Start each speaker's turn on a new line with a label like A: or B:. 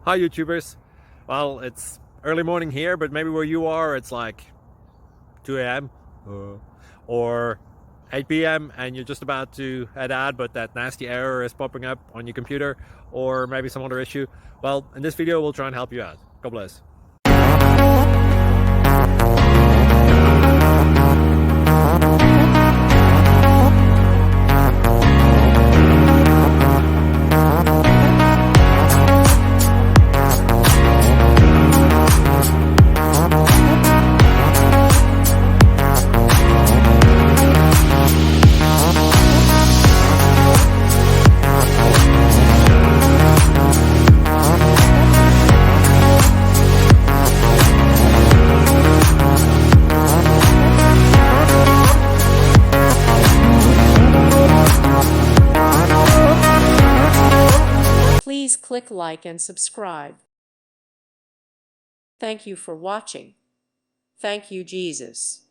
A: Hi YouTubers. Well, it's early morning here, but maybe where you are it's like 2 a.m. or 8 p.m. and you're just about to head out, but that nasty error is popping up on your computer, or maybe some other issue. Well, in this video we'll try and help you out. God bless.
B: Please click like and subscribe. Thank you for watching. Thank you, Jesus.